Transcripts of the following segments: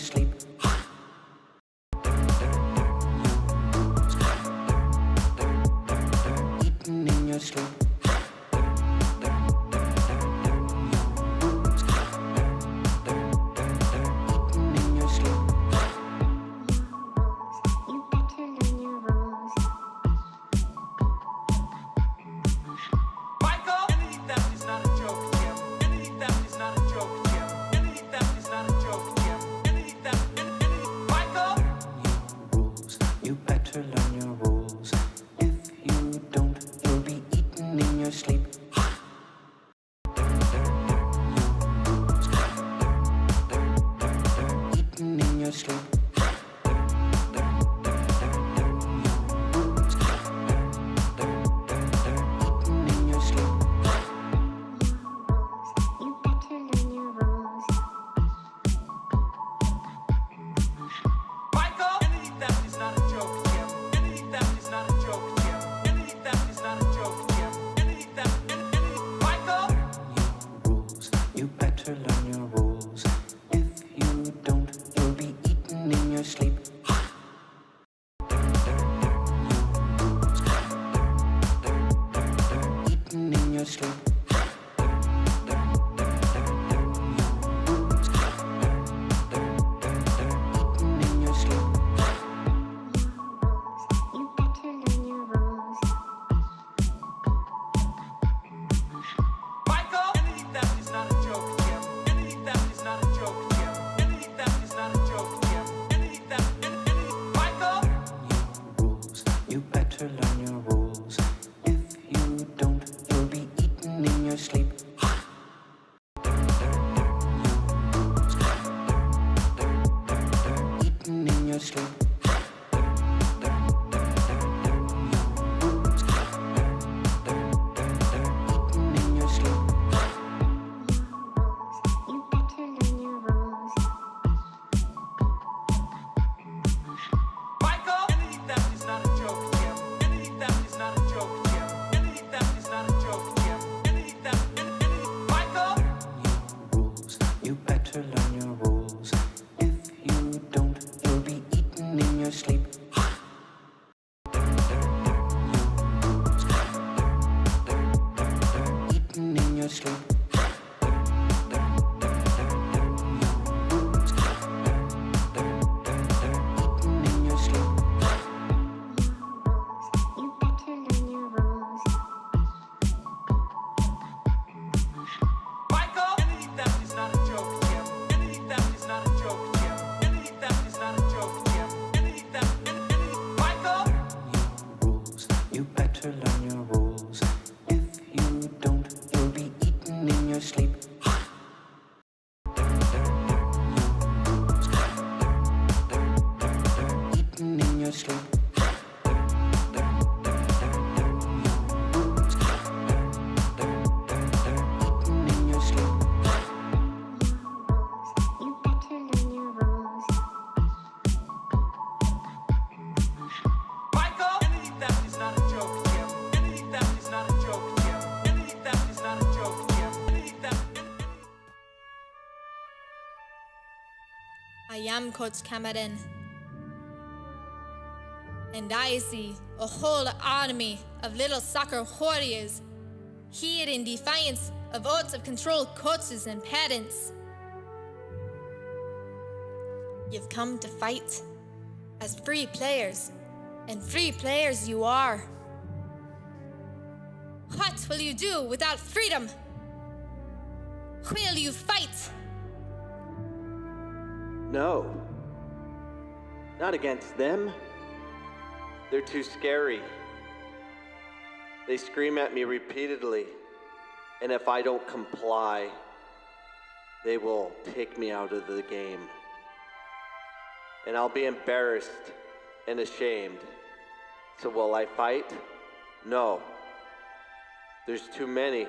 sleep. Eating in your sleep. I am Coach Cameron, and I see a whole army of little soccer warriors here in defiance of out-of-control coaches and parents. You've come to fight as free players, and free players you are. What will you do without freedom? Will you fight? No. Not against them. They're too scary. They scream at me repeatedly, and if I don't comply, they will take me out of the game. And I'll be embarrassed and ashamed. So will I fight? No. There's too many.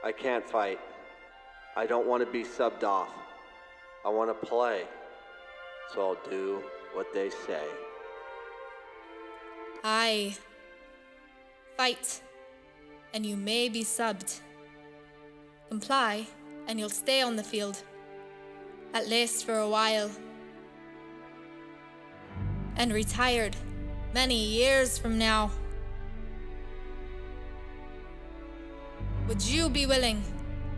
I can't fight. I don't want to be subbed off. I want to play. So I'll do what they say. Aye. Fight, and you may be subbed. Comply, and you'll stay on the field. at least for a while, and retired many years from now. Would you be willing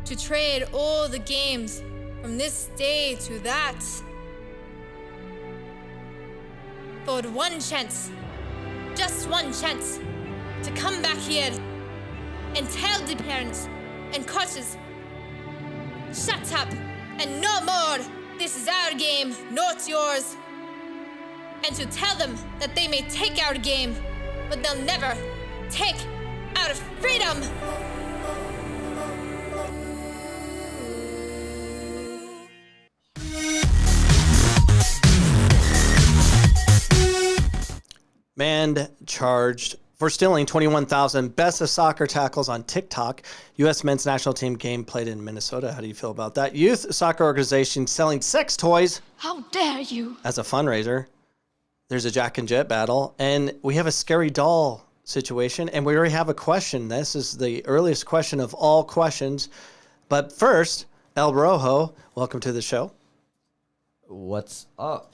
to trade all the games from this day to that for one chance, just one chance, to come back here and tell the parents and coaches, shut up and no more, this is our game, not yours, and to tell them that they may take our game, but they'll never take our freedom? Man charged for stealing 21,000 best of soccer tackles on TikTok. U.S. men's national team game played in Minnesota. How do you feel about that? Youth soccer organization selling sex toys. How dare you? As a fundraiser. There's a Jack and Jet battle. And we have a scary doll situation. And we already have a question. This is the earliest question of all questions. But first, El Rojo, welcome to the show. What's up?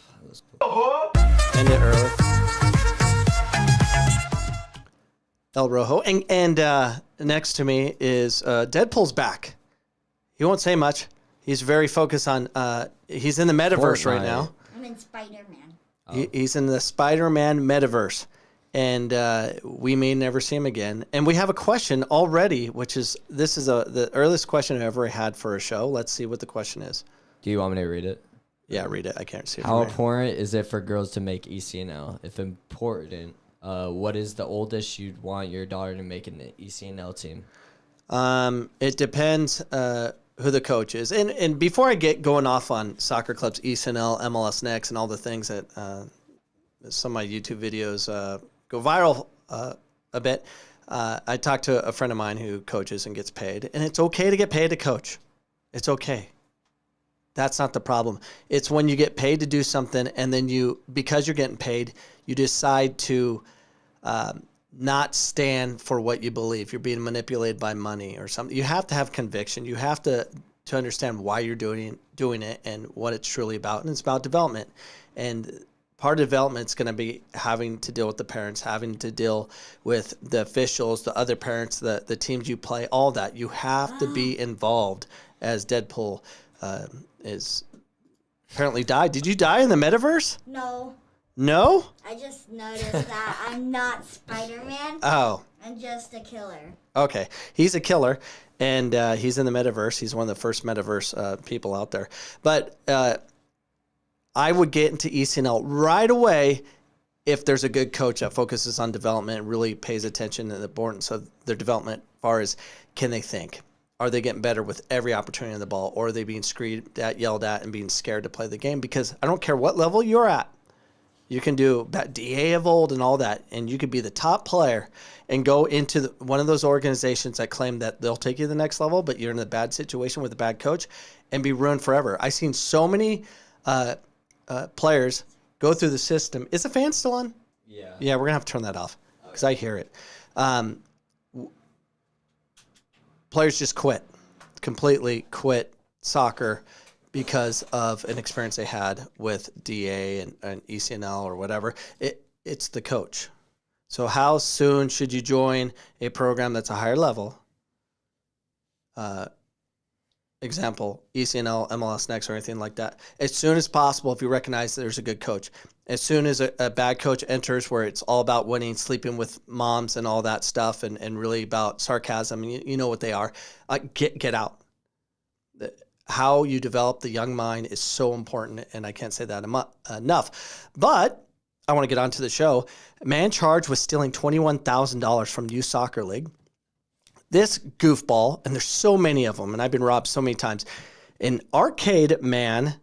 End it early. El Rojo. And next to me is Deadpool's back. He won't say much. He's very focused on, he's in the metaverse right now. I'm in Spider-Man. He's in the Spider-Man metaverse. And we may never see him again. And we have a question already, which is, this is the earliest question I've ever had for a show. Let's see what the question is. Do you want me to read it? Yeah, read it. I can't see it. How important is it for girls to make ECNL? If important, what is the oldest you'd want your daughter to make an ECNL team? It depends who the coach is. And before I get going off on soccer clubs, ECNL, MLS Next, and all the things that some of my YouTube videos go viral a bit, I talked to a friend of mine who coaches and gets paid. And it's okay to get paid to coach. It's okay. That's not the problem. It's when you get paid to do something and then because you're getting paid, you decide to not stand for what you believe. You're being manipulated by money or something. You have to have conviction. You have to understand why you're doing it and what it's truly about. And it's about development. And part of development is going to be having to deal with the parents, having to deal with the officials, the other parents, the teams you play, all that. You have to be involved, as Deadpool is apparently died. Did you die in the metaverse? No. No? I just noticed that I'm not Spider-Man. Oh. I'm just a killer. Okay. He's a killer, and he's in the metaverse. He's one of the first metaverse people out there. But I would get into ECNL right away if there's a good coach that focuses on development and really pays attention to the importance of their development as far as can they think. Are they getting better with every opportunity on the ball, or are they being screamed at, yelled at, and being scared to play the game? Because I don't care what level you're at. You can do that DA of old and all that, and you could be the top player and go into one of those organizations that claim that they'll take you to the next level, but you're in a bad situation with a bad coach and be ruined forever. I've seen so many players go through the system. Is the fan still on? Yeah. Yeah, we're going to have to turn that off because I hear it. Players just completely quit soccer because of an experience they had with DA and ECNL or whatever. It's the coach. So how soon should you join a program that's a higher level? Example, ECNL, MLS Next, or anything like that. As soon as possible if you recognize that there's a good coach. As soon as a bad coach enters where it's all about winning, sleeping with moms and all that stuff and really about sarcasm, you know what they are, get out. How you develop the young mind is so important, and I can't say that enough. But I want to get on to the show. Man charged with stealing $21,000 from Youth Soccer League. This goofball, and there's so many of them, and I've been robbed so many times. An arcade man,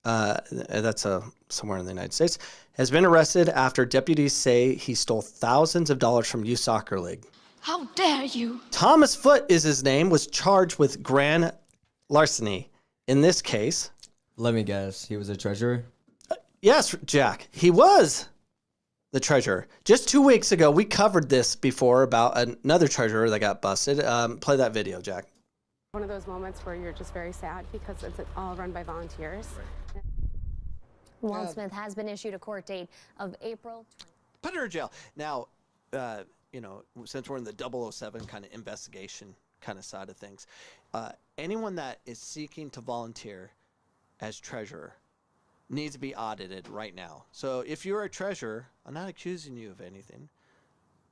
that's somewhere in the United States, has been arrested after deputies say he stole thousands of dollars from Youth Soccer League. How dare you? Thomas Foote is his name, was charged with grand larceny. In this case, Let me guess. He was a treasurer? yes, Jack, he was the treasurer. Just 2 weeks ago, we covered this before about another treasurer that got busted. Play that video, Jack. One of those moments where you're just very sad because it's all run by volunteers. Walt Smith has been issued a court date of April 20th. Put her in jail. Now, since we're in the 007 kind of investigation kind of side of things, anyone that is seeking to volunteer as treasurer needs to be audited right now. So if you're a treasurer, I'm not accusing you of anything,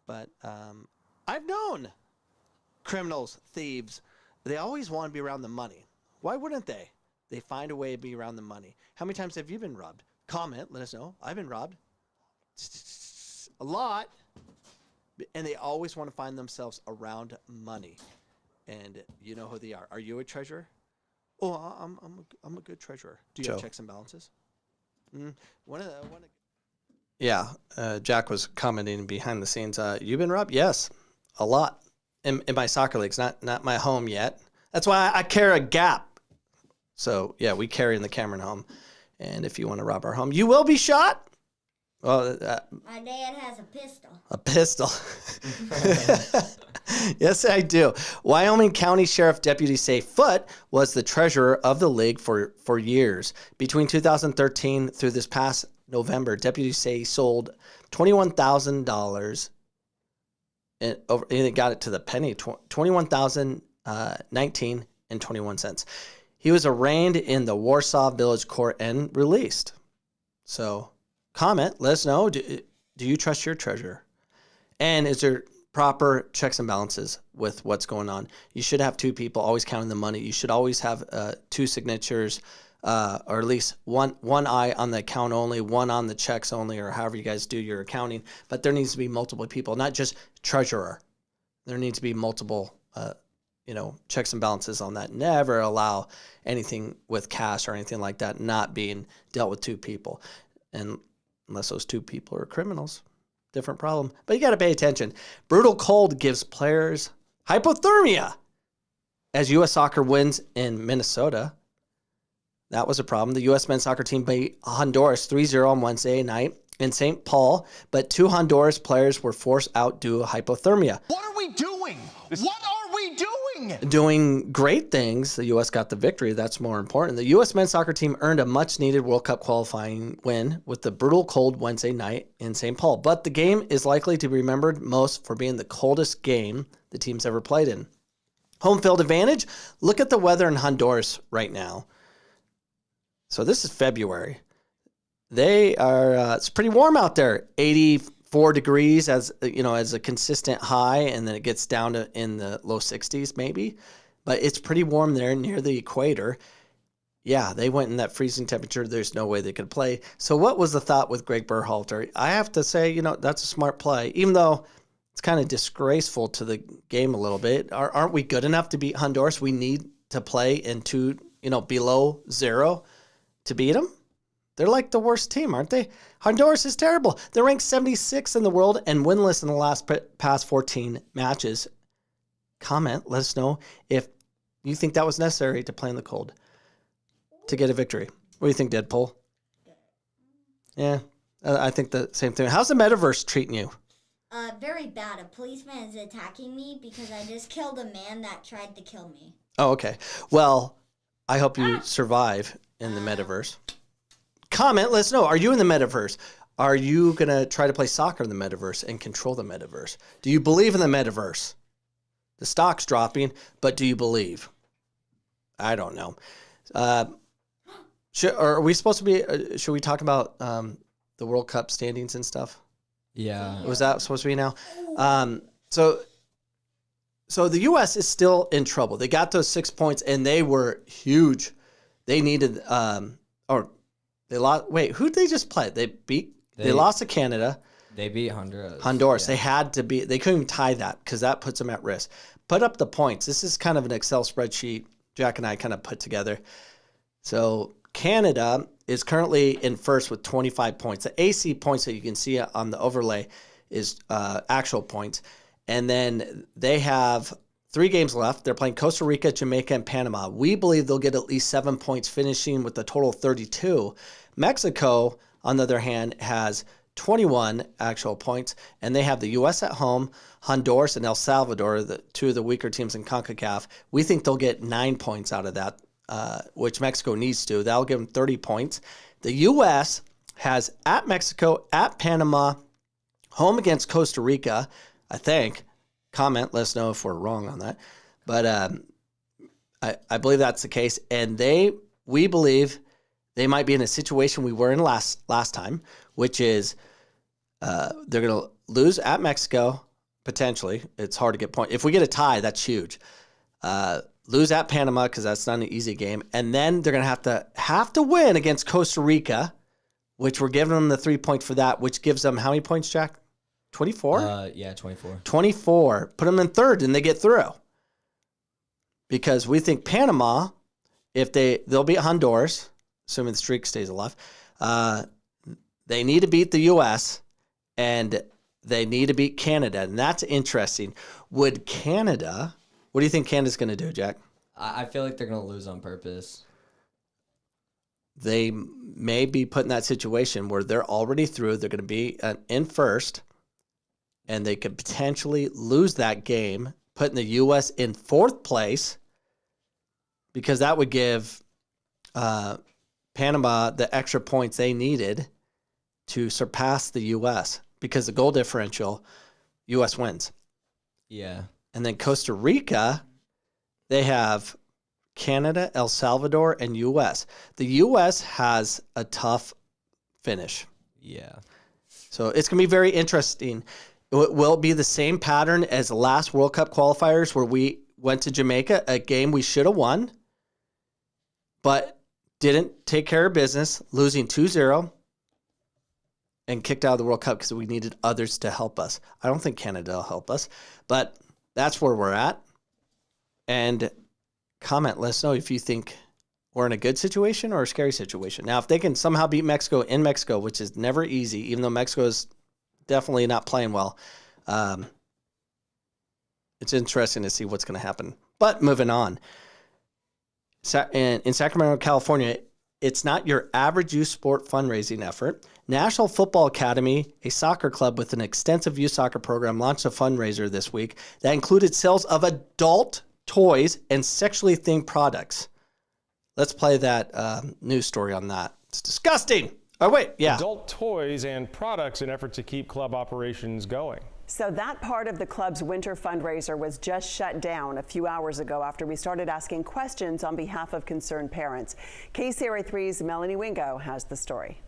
but I've known criminals, thieves, they always want to be around the money. Why wouldn't they? They find a way to be around the money. How many times have you been robbed? Comment, let us know. I've been robbed. A lot. And they always want to find themselves around money. And you know who they are. Are you a treasurer? Oh, I'm a good treasurer. Do you have checks and balances? Yeah, Jack was commenting behind the scenes. You've been robbed? Yes, a lot. In my soccer leagues, not my home yet. That's why I carry a Gap. So yeah, we carry in the Cameron home. And if you want to rob our home, you will be shot. Well, My dad has a pistol. A pistol. Yes, I do. Wyoming County Sheriff deputies say Foote was the treasurer of the league for years. Between 2013 through this past November, deputies say he sold $21,000 and it got it to the penny, $21,019.21. He was arraigned in the Warsaw Village Court and released. So comment, let us know. Do you trust your treasurer? And is there proper checks and balances with what's going on? You should have two people always counting the money. You should always have two signatures, or at least one eye on the account only, one on the checks only, or however you guys do your accounting. But there needs to be multiple people, not just treasurer. There needs to be multiple checks and balances on that. Never allow anything with cash or anything like that not being dealt with two people. And unless those two people are criminals, different problem. But you got to pay attention. Brutal cold gives players hypothermia as U.S. soccer wins in Minnesota. That was a problem. The U.S. men's soccer team beat Honduras 3-0 on Wednesday night in St. Paul, but two Honduras players were forced out due to hypothermia. What are we doing? What are we doing? Doing great things. The U.S. got the victory. That's more important. The U.S. men's soccer team earned a much-needed World Cup qualifying win with the brutal cold Wednesday night in St. Paul. But the game is likely to be remembered most for being the coldest game the team's ever played in. Home field advantage? Look at the weather in Honduras right now. So this is February. They are, it's pretty warm out there. 84 degrees as a consistent high, and then it gets down to in the low 60s maybe. But it's pretty warm there near the equator. Yeah, they went in that freezing temperature. There's no way they could play. So what was the thought with Greg Berhalter? I have to say, that's a smart play, even though it's kind of disgraceful to the game a little bit. Aren't we good enough to beat Honduras? We need to play in below zero to beat them. They're like the worst team, aren't they? Honduras is terrible. They're ranked 76 in the world and winless in the past 14 matches. Comment, let us know if you think that was necessary to play in the cold to get a victory. What do you think, Deadpool? Yeah, I think the same thing. How's the metaverse treating you? Very bad. A policeman is attacking me because I just killed a man that tried to kill me. Oh, okay. Well, I hope you survive in the metaverse. Comment, let us know. Are you in the metaverse? Are you going to try to play soccer in the metaverse and control the metaverse? Do you believe in the metaverse? The stock's dropping, but do you believe? I don't know. Are we supposed to be, should we talk about the World Cup standings and stuff? Yeah. Was that supposed to be now? So the U.S. is still in trouble. They got those 6 points, and they were huge. They needed, they lost. Wait, who did they just play? They lost to Canada. They beat Honduras. Yeah. They had to be. They couldn't even tie that because that puts them at risk. Put up the points. This is kind of an Excel spreadsheet Jack and I kind of put together. So Canada is currently in first with 25 points. The AC points that you can see on the overlay is actual points. And then they have 3 games left. They're playing Costa Rica, Jamaica, and Panama. We believe they'll get at least 7 points, finishing with a total of 32. Mexico, on the other hand, has 21 actual points, and they have the U.S. at home, Honduras and El Salvador, the two of the weaker teams in CONCACAF. We think they'll get 9 points out of that, which Mexico needs to. That'll give them 30 points. The U.S. has at Mexico, at Panama, home against Costa Rica, I think. Comment, let us know if we're wrong on that. But I believe that's the case. And we believe they might be in a situation we were in last time, which is they're going to lose at Mexico, potentially. It's hard to get points. If we get a tie, that's huge. Lose at Panama because that's not an easy game. And then they're going to have to win against Costa Rica, which we're giving them the 3 points for that, which gives them how many points, Jack? 24? Yeah, 24. 24. Put them in third and they get through. Because we think Panama, if they'll beat Honduras, assuming the streak stays alive, they need to beat the U.S. and they need to beat Canada. And that's interesting. What do you think Canada's going to do, Jack? I feel like they're going to lose on purpose. They may be put in that situation where they're already through. They're going to be in first, and they could potentially lose that game, putting the U.S. in fourth place, because that would give Panama the extra points they needed to surpass the U.S. because the goal differential, U.S. wins. Yeah. And then Costa Rica, they have Canada, El Salvador, and U.S. The U.S. has a tough finish. Yeah. So it's going to be very interesting. It will be the same pattern as the last World Cup qualifiers where we went to Jamaica, a game we should have won, but didn't take care of business, losing 2-0 and kicked out of the World Cup because we needed others to help us. I don't think Canada will help us, but that's where we're at. And comment, let us know if you think we're in a good situation or a scary situation. Now, if they can somehow beat Mexico in Mexico, which is never easy, even though Mexico is definitely not playing well, it's interesting to see what's going to happen. But moving on. In Sacramento, California, it's not your average youth sport fundraising effort. National Football Academy, a soccer club with an extensive youth soccer program, launched a fundraiser this week that included sales of adult toys and sexually themed products. Let's play that news story on that. It's disgusting. Oh, wait, yeah. Adult toys and products in effort to keep club operations going. So that part of the club's winter fundraiser was just shut down a few hours ago after we started asking questions on behalf of concerned parents. KCRA3's Melanie Wingo has the story.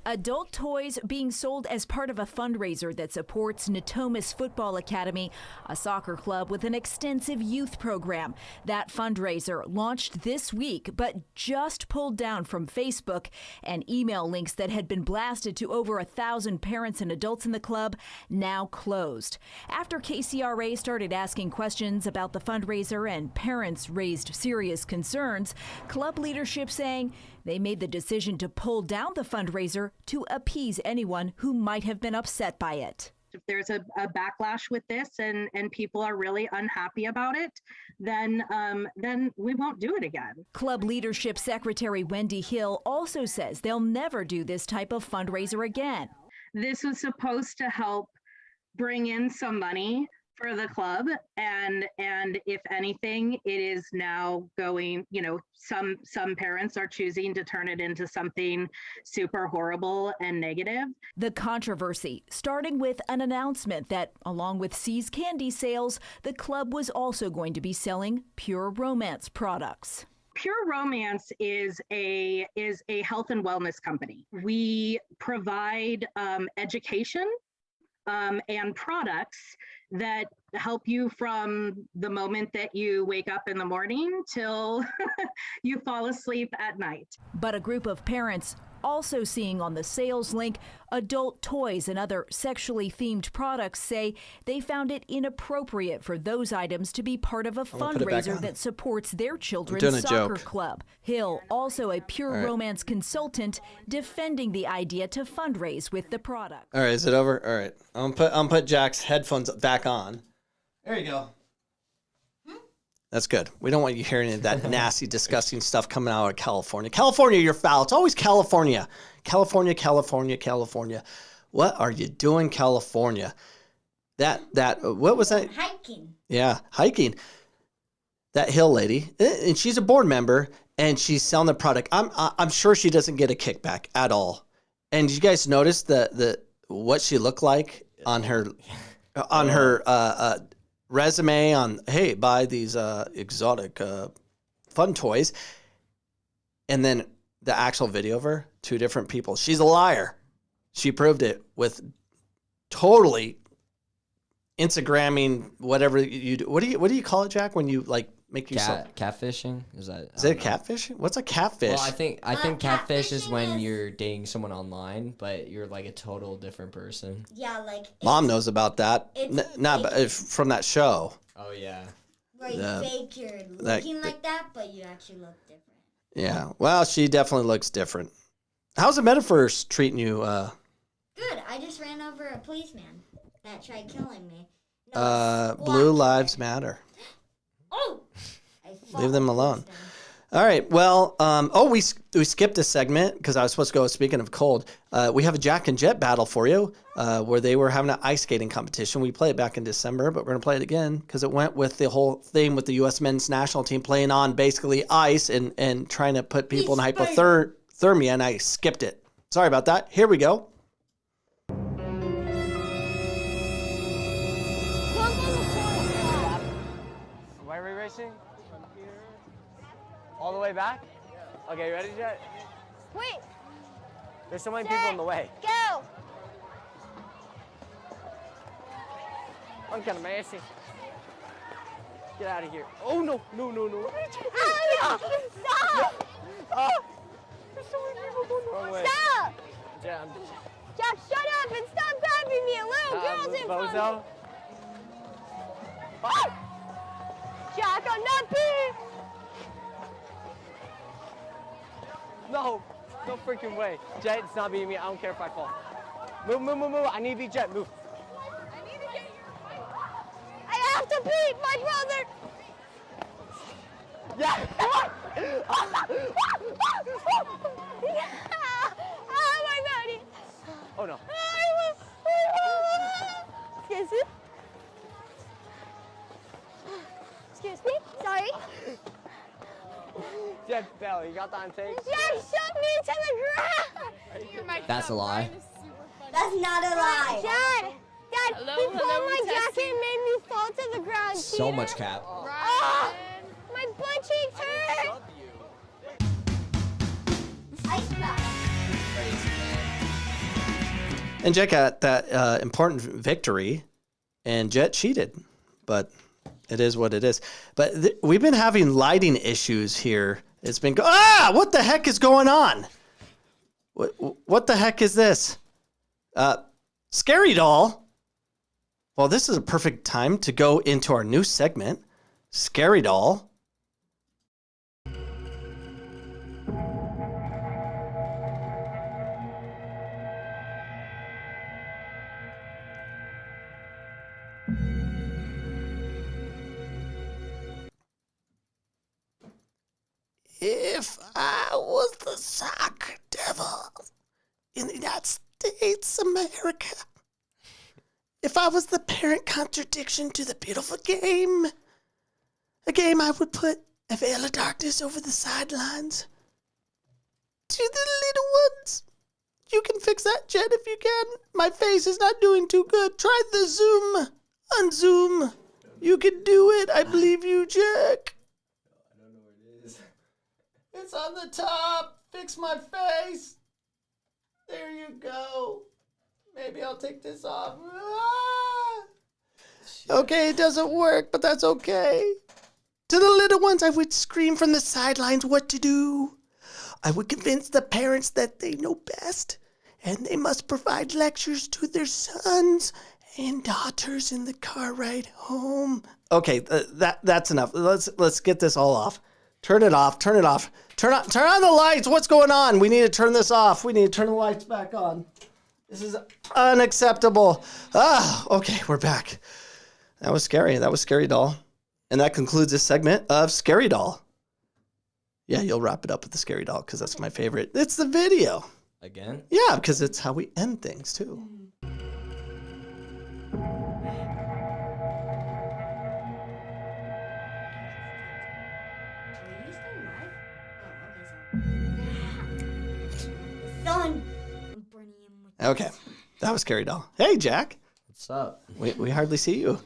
Adult toys being sold as part of a fundraiser that supports Natomas Football Academy, a soccer club with an extensive youth program. That fundraiser launched this week, but just pulled down from Facebook, and email links that had been blasted to over 1,000 parents and adults in the club now closed. After KCRA started asking questions about the fundraiser and parents raised serious concerns, club leadership saying they made the decision to pull down the fundraiser to appease anyone who might have been upset by it. If there's a backlash with this and people are really unhappy about it, then we won't do it again. Club Leadership Secretary Wendy Hill also says they'll never do this type of fundraiser again. This was supposed to help bring in some money for the club, and if anything, it is now going, some parents are choosing to turn it into something super horrible and negative. The controversy starting with an announcement that, along with See's candy sales, the club was also going to be selling Pure Romance products. Pure Romance is a health and wellness company. We provide education and products that help you from the moment that you wake up in the morning till you fall asleep at night. But a group of parents also seeing on the sales link adult toys and other sexually themed products say they found it inappropriate for those items to be part of a fundraiser that supports their children's soccer club. Hill, also a Pure Romance consultant, defending the idea to fundraise with the product. All right, is it over? All right, I'm gonna put Jack's headphones back on. There you go. That's good. We don't want you hearing any of that nasty, disgusting stuff coming out of California. California, you're foul. It's always California. California, California, California. What are you doing, California? What was that? Hiking. Yeah, hiking. That Hill lady, and she's a board member, and she's selling the product. I'm sure she doesn't get a kickback at all. And did you guys notice the what she looked like on her resume on, hey, buy these exotic fun toys, and then the actual video of her, 2 different people. She's a liar. She proved it with totally Instagramming whatever you do. What do you call it, Jack? When you like make yourself catfishing? Is it catfishing? What's a catfish? Well, I think catfish is when you're dating someone online, but you're like a total different person. Yeah, like Mom knows about that. But from that show. Oh yeah. Where you fake you're looking like that, but you actually look different. Yeah. Well, she definitely looks different. How's the metaverse treating you? Good. I just ran over a policeman that tried killing me. Blue Lives Matter. Oh! Leave them alone. All right. Well, we skipped a segment because I was supposed to go. Speaking of cold, we have a Jack and Jet battle for you where they were having an ice skating competition. We played it back in December, but we're going to play it again because it went with the whole thing with the U.S. men's national team playing on basically ice and trying to put people in hypothermia, and I skipped it. Sorry about that. Here we go. Why are we racing? All the way back? Okay, ready, Jet? Wait. There's so many people in the way. Go. I'm kind of messy. Get out of here. Oh, no. Oh, stop. Oh. There's so many people going the wrong way. Stop. Jet, I'm just... Jack, shut up and stop grabbing me. A little girl's in front of me. Ah! Jack, I'm not being. No freaking way. Jet, it's not beating me. I don't care if I fall. Move. I need to beat Jet. Move. I have to beat my brother. Yeah. Oh, my body. Oh, no. Excuse me. Excuse me. Sorry. Jet fell. You got that on tape? Jack shoved me to the ground. That's a lie. That's not a lie. Dad, he pulled my jacket and made me fall to the ground. So much cap. Oh, my butt cheeks hurt. Ice bath. And Jet got that important victory, and Jet cheated, but it is what it is. But we've been having lighting issues here. It's been what the heck is going on? What the heck is this? Scary Doll. Well, this is a perfect time to go into our new segment, Scary Doll. If I was the soccer devil in the United States, America, if I was the parent contradiction to the beautiful game, a game I would put a veil of darkness over the sidelines. To the little ones. You can fix that, Jet, if you can. My face is not doing too good. Try the zoom. Unzoom. You can do it. I believe you, Jack. It's on the top. Fix my face. There you go. Maybe I'll take this off. Okay, it doesn't work, but that's okay. To the little ones, I would scream from the sidelines what to do. I would convince the parents that they know best, and they must provide lectures to their sons and daughters in the car ride home. Okay, that's enough. Let's get this all off. Turn it off. Turn it off. Turn on the lights. What's going on? We need to turn this off. We need to turn the lights back on. This is unacceptable. Okay, we're back. That was scary. That was Scary Doll. And that concludes this segment of Scary Doll. Yeah, you'll wrap it up with the Scary Doll because that's my favorite. It's the video. Again? Yeah, because it's how we end things, too. Son. Okay. That was Carrie Doll. Hey, Jack. What's up? We hardly see you.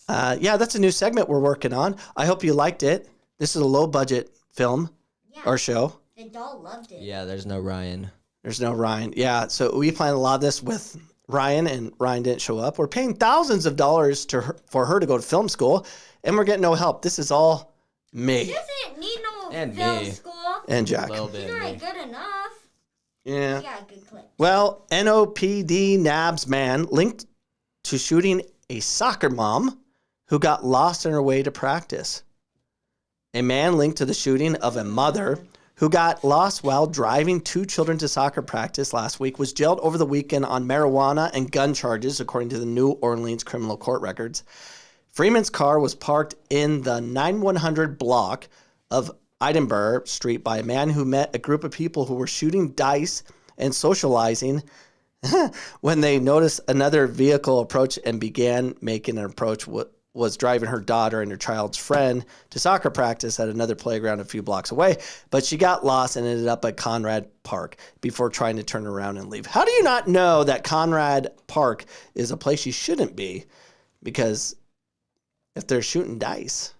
Yeah, that's a new segment we're working on. I hope you liked it. This is a low-budget film or show. The doll loved it. Yeah, there's no Ryan. There's no Ryan. Yeah, so we planned a lot of this with Ryan, and Ryan didn't show up. We're paying thousands of dollars for her to go to film school, and we're getting no help. This is all me. She doesn't need no And film me. school. And Jack. A little bit. She's already good enough. Yeah. She got a good clip. Well, NOPD Nabs man linked to shooting a soccer mom who got lost on her way to practice. A man linked to the shooting of a mother who got lost while driving two children to soccer practice last week was jailed over the weekend on marijuana and gun charges, according to the New Orleans criminal court records. Freeman's car was parked in the 9100 block of Edinburgh Street by a man who met a group of people who were shooting dice and socializing when they noticed another vehicle approach and began making an approach. Was driving her daughter and her child's friend to soccer practice at another playground a few blocks away, but she got lost and ended up at Conrad Park before trying to turn around and leave. How do you not know that Conrad Park is a place you shouldn't be? Because if they're shooting dice,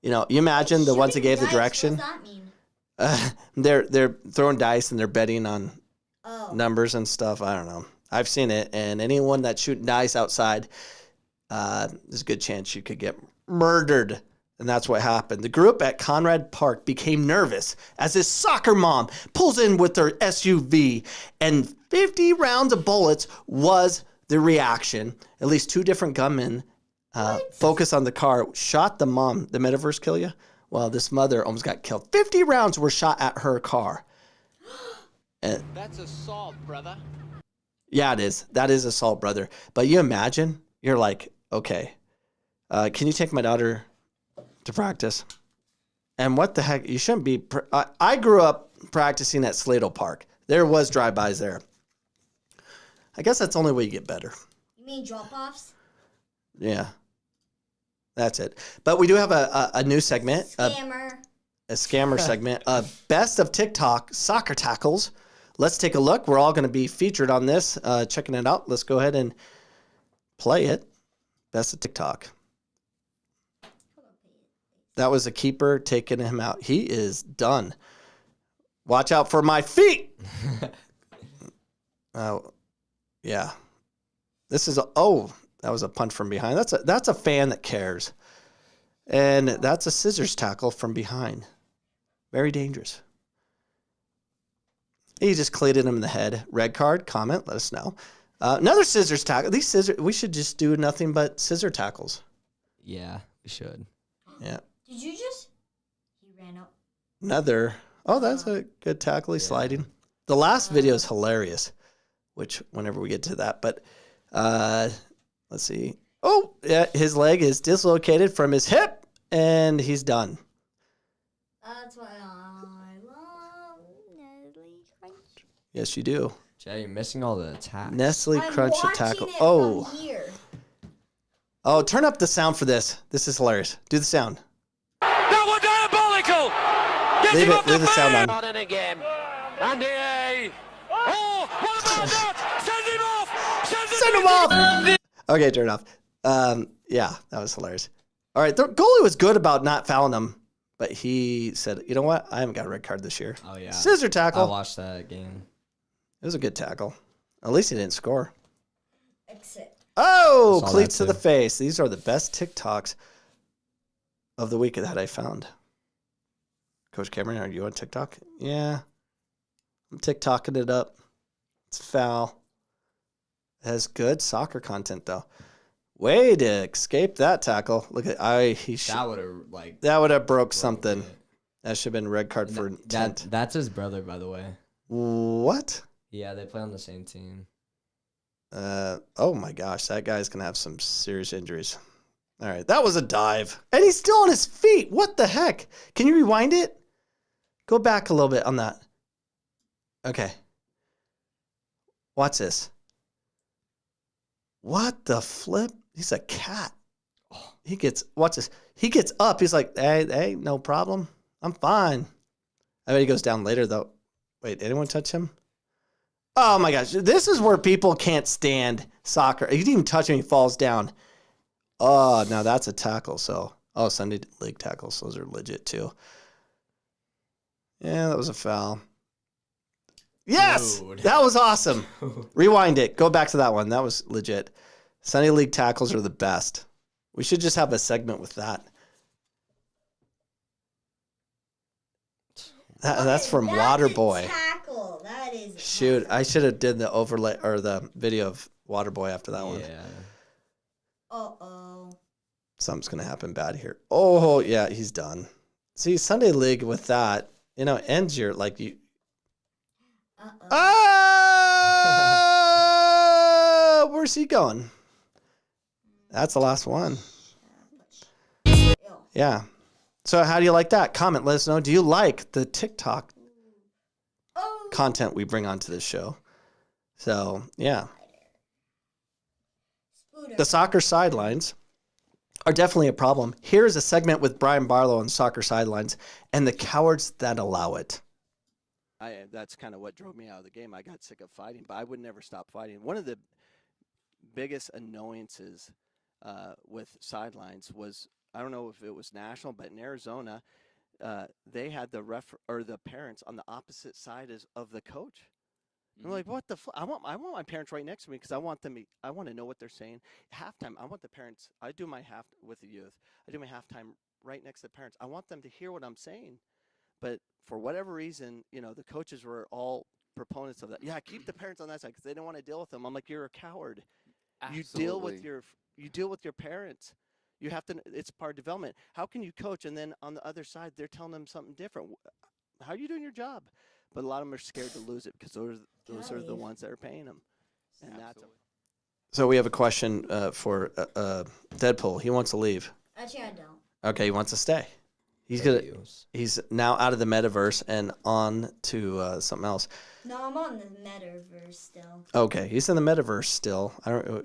you imagine the ones that gave the direction. What does that mean? They're throwing dice and they're betting on numbers and stuff. I don't know. I've seen it, and anyone that's shooting dice outside, there's a good chance you could get murdered. And that's what happened. The group at Conrad Park became nervous as this soccer mom pulls in with her SUV, and 50 rounds of bullets was the reaction. At least two different gunmen focused on the car, shot the mom. The metaverse kill you? Well, this mother almost got killed. 50 rounds were shot at her car. That's assault, brother. Yeah, it is. That is assault, brother. But you imagine, you're like, okay, can you take my daughter to practice? And what the heck? You shouldn't be. I grew up practicing at Slato Park. There was drive-bys there. I guess that's the only way you get better. You mean drop-offs? Yeah. That's it. But we do have a new segment. Scammer. A scammer segment. Best of TikTok soccer tackles. Let's take a look. We're all going to be featured on this. Checking it out. Let's go ahead and play it. Best of TikTok. That was a keeper taking him out. He is done. Watch out for my feet. Yeah. This is that was a punt from behind. That's a fan that cares. And that's a scissors tackle from behind. Very dangerous. He just cleated him in the head. Red card, comment, let us know. Another scissors tackle. These scissors, we should just do nothing but scissor tackles. Yeah, we should. Yeah. Did you just? He ran up. Another. Oh, that's a good tackle. He's sliding. The last video is hilarious, which whenever we get to that. But let's see. Oh, yeah, his leg is dislocated from his hip, and he's done. That's why I love Nestle Crunch. Yes, you do. Jay, you're missing all the attacks. Nestle Crunch tackle. It Oh. from here. Oh, turn up the sound for this. This is hilarious. Do the sound. That was diabolical! Leave the sound on. Not in again. And oh, what about that? Send him off! Send him off! Okay, turn it off. Yeah, that was hilarious. All right, the goalie was good about not fouling him, but he said, you know what? I haven't got a red card this year. Oh, yeah. Scissor tackle. I watched that game. It was a good tackle. At least he didn't score. Exit. Oh, I saw cleats that to the too. face. These are the best TikToks of the week that I found. Coach Cameron, are you on TikTok? Yeah. I'm TikToking it up. It's foul. It has good soccer content, though. Way to escape that tackle. Look at that would have broke something. It. That should have been a red card for intent. That's his brother, by the way. What? Yeah, they play on the same team. Oh my gosh, that guy's gonna have some serious injuries. All right, that was a dive, and he's still on his feet. What the heck? Can you rewind it? Go back a little bit on that. Okay. Watch this. What the flip? He's a cat. Watch this. He gets up. He's like, hey, no problem. I'm fine. I bet he goes down later, though. Wait, anyone touch him? Oh, my gosh. This is where people can't stand soccer. He didn't even touch him. He falls down. Oh, now that's a tackle. Sunday league tackles. Those are legit, too. Yeah, that was a foul. Yes! Dude. That was awesome. Rewind it. Go back to that one. That was legit. Sunday league tackles are the best. We should just have a segment with that. That's from Waterboy. Tackle. That is. Shoot, I should have did the overlay or the video of Waterboy after that one. Yeah. Uh-oh. Something's gonna happen bad here. Oh yeah, he's done. See, Sunday league with that, ends your like you. Oh, where's he going? That's the last one. Yeah. So how do you like that? Comment, let us know. Do you like the TikTok content we bring onto this show? So, yeah. The soccer sidelines are definitely a problem. Here's a segment with Brian Barlow on soccer sidelines and the cowards that allow it. That's kind of what drove me out of the game. I got sick of fighting, but I would never stop fighting. One of the biggest annoyances with sidelines was, I don't know if it was national, but in Arizona, they had the parents on the opposite side of the coach. I'm like, what the I want my parents right next to me because I want to know what they're saying. Halftime, I want the parents. I do my with the youth. I do my halftime right next to the parents. I want them to hear what I'm saying. But for whatever reason, the coaches were all proponents of that. Yeah, keep the parents on that side because they don't want to deal with them. I'm like, you're a coward. Absolutely. You deal with your parents. You have to. It's part of development. How can you coach and then on the other side they're telling them something different? How are you doing your job? But a lot of them are scared to lose it because those are the ones that are paying them. And so we have a question for Deadpool. He wants to leave. Actually, I don't. Okay, he wants to stay. He's now out of the metaverse and on to something else. No, I'm on the metaverse still. Okay, he's in the metaverse still.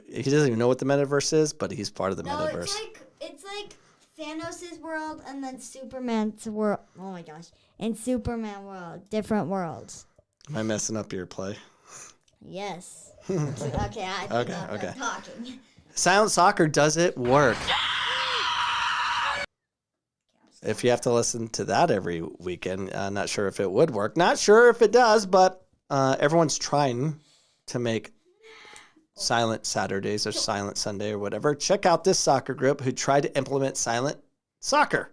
He doesn't even know what the metaverse is, but he's part of the metaverse. It's like Thanos' world and then Superman's world. Oh my gosh. And Superman world. Different worlds. Am I messing up your play? Yes. Okay, I'm talking. Silent Soccer, does it work? If you have to listen to that every weekend, I'm not sure if it would work. Not sure if it does, but everyone's trying to make Silent Saturdays or Silent Sunday or whatever. Check out this soccer group who tried to implement Silent Soccer.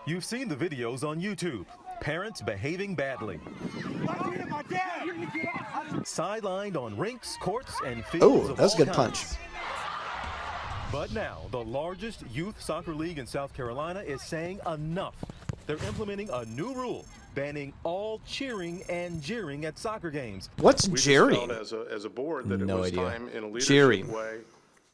You've seen the videos on YouTube. Parents behaving badly. Sidelined on rinks, courts, and fields. Oh, that was a good punch. But now, the largest youth soccer league in South Carolina is saying enough. They're implementing a new rule banning all cheering and jeering at soccer games. What's jeering? As a board that it was time in a leadership jeering. Way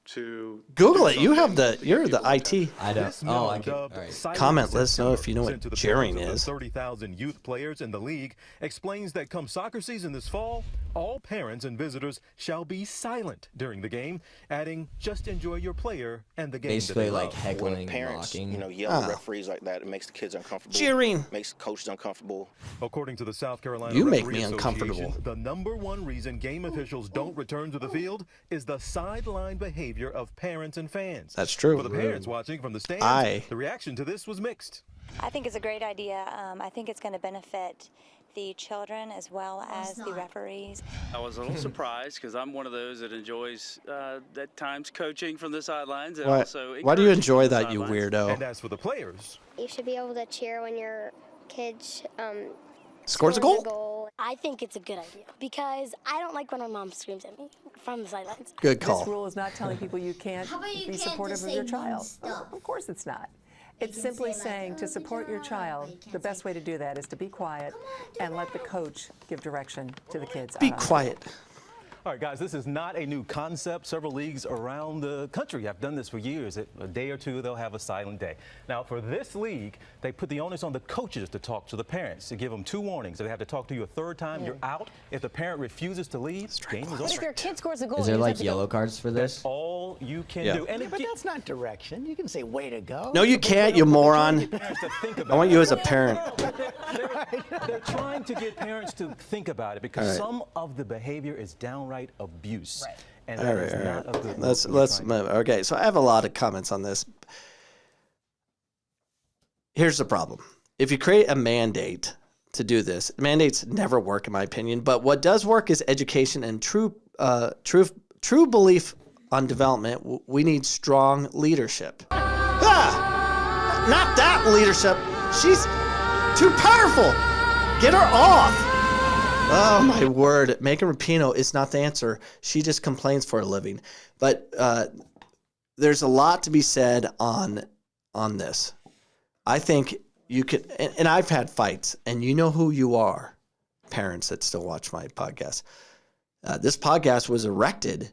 to Google it. You're the IT. I don't. Oh, I can. All right. Comment. Let us know if you know what jeering is. 30,000 youth players in the league explains that come soccer season this fall, all parents and visitors shall be silent during the game, adding, just enjoy your player and the game. Basically, like heckling when parents, and mocking. Yell at referees like that, it makes the kids uncomfortable. Jeering. Makes coaches uncomfortable. According to the South Carolina You make Referee me uncomfortable. The #1 reason game officials don't return to the field is the sideline behavior of parents and fans. That's true. For the parents watching from the stands, the reaction to this was mixed. I think it's a great idea. I think it's going to benefit the children as well as the referees. I was a little surprised because I'm one of those that enjoys at times coaching from the sidelines. And also why do you enjoy that, you weirdo? And as for the players, you should be able to cheer when your kids scores a goal. I think it's a good idea because I don't like when my mom screams at me from the sidelines. Good call. This rule is not telling people you can't be supportive of your child. Of course it's not. It's simply saying to support your child, the best way to do that is to be quiet and let the coach give direction to the kids. Be quiet. All right, guys, this is not a new concept. Several leagues around the country have done this for years. A day or two, they'll have a silent day. Now, for this league, they put the onus on the coaches to talk to the parents, to give them 2 warnings. If they have to talk to you a 3rd time, you're out. If the parent refuses to leave, game is over. But if your kid scores a goal, Is there like yellow cards for this? That's all you can do. Yeah, but that's not direction. You can say, way to go. No, you can't, you moron. I want you as a parent. They're trying to get parents to think about it because some of the behavior is downright abuse. Right. And that is not a good let's move. Okay, so I have a lot of comments on this. Here's the problem. If you create a mandate to do this, mandates never work in my opinion, but what does work is education and true belief on development. We need strong leadership. Not that leadership. She's too powerful. Get her off. Oh, my word. Megan Rapinoe is not the answer. She just complains for a living. But there's a lot to be said on this. I think you could, and I've had fights, and you know who you are, parents that still watch my podcast. This podcast was erected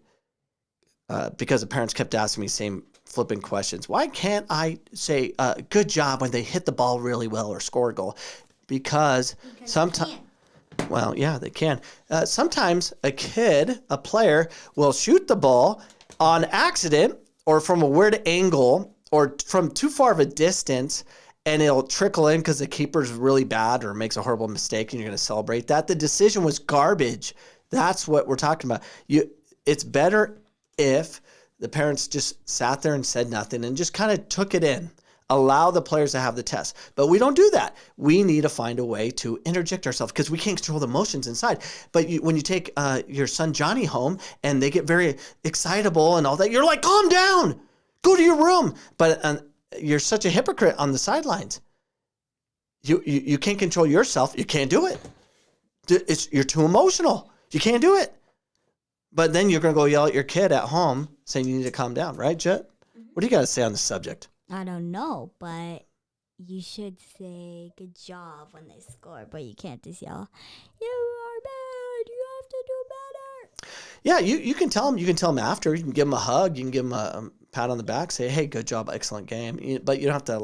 because the parents kept asking me same flipping questions. Why can't I say good job when they hit the ball really well or score a goal? Because sometimes, well, yeah, they can. Sometimes a player will shoot the ball on accident or from a weird angle or from too far of a distance, and it'll trickle in because the keeper's really bad or makes a horrible mistake, and you're going to celebrate that. The decision was garbage. That's what we're talking about. It's better if the parents just sat there and said nothing and just kind of took it in. Allow the players to have the test. But we don't do that. We need to find a way to interject ourselves because we can't control the emotions inside. But when you take your son Johnny home and they get very excitable and all that, you're like, calm down. Go to your room. But you're such a hypocrite on the sidelines. You can't control yourself. You can't do it. You're too emotional. You can't do it. But then you're going to go yell at your kid at home saying you need to calm down. Right, Jet? What do you got to say on this subject? I don't know, but you should say good job when they score, but you can't just yell, you are bad, you have to do better. Yeah, you can tell them. You can tell them after. You can give them a hug. You can give them a pat on the back. Say, hey, good job, excellent game. But you don't have to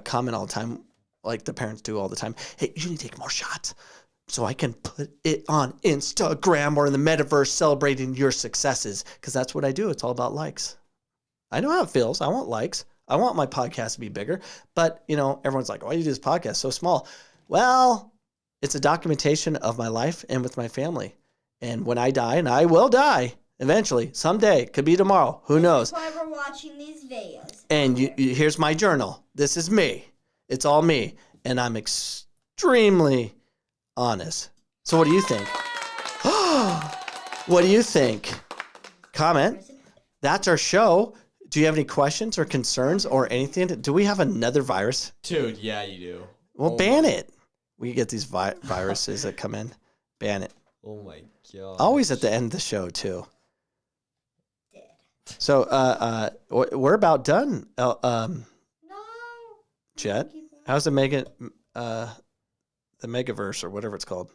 comment all the time like the parents do all the time. Hey, you need to take more shots so I can put it on Instagram or in the metaverse celebrating your successes, because that's what I do. It's all about likes. I know how it feels. I want likes. I want my podcast to be bigger. But, everyone's like, why do you do this podcast so small? Well, it's a documentation of my life and with my family. And when I die, and I will die eventually, someday, could be tomorrow, who knows? That's why we're watching these videos. And here's my journal. This is me. It's all me. And I'm extremely honest. So what do you think? What do you think? Comment. That's our show. Do you have any questions or concerns or anything? Do we have another virus? Dude, yeah, you do. Well, ban it. We get these viruses that come in. Ban it. Oh, my God. Always at the end of the show, too. So we're about done. Jet, how's the Megaverse or whatever it's called?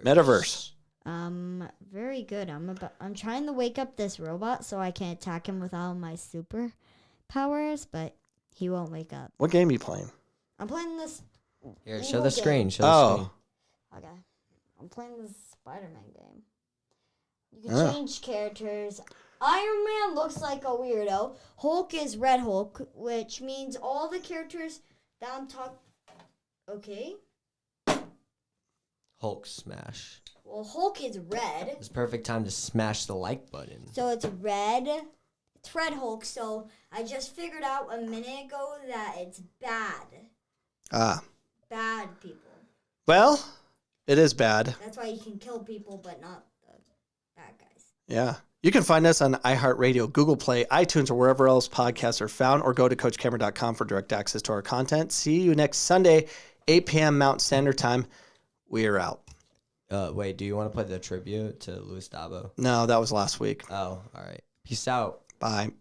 Metaverse. Very good. I'm trying to wake up this robot so I can attack him with all my super powers, but he won't wake up. What game are you playing? I'm playing this. Here, show the screen. Show the screen. Okay. I'm playing this Spider-Man game. You can change characters. Iron Man looks like a weirdo. Hulk is Red Hulk, which means all the characters that I'm talking. Okay. Hulk smash. Well, Hulk is red. It's perfect time to smash the like button. So it's red. It's Red Hulk. So I just figured out a minute ago that it's bad. Bad people. Well, it is bad. That's why you can kill people, but not the bad guys. Yeah. You can find us on iHeartRadio, Google Play, iTunes, or wherever else podcasts are found, or go to CoachCameron.com for direct access to our content. See you next Sunday, 8 p.m. Mountain Standard Time. We are out. Wait, do you want to play the tribute to Luis Dabo? No, that was last week. Oh, all right. Peace out. Bye.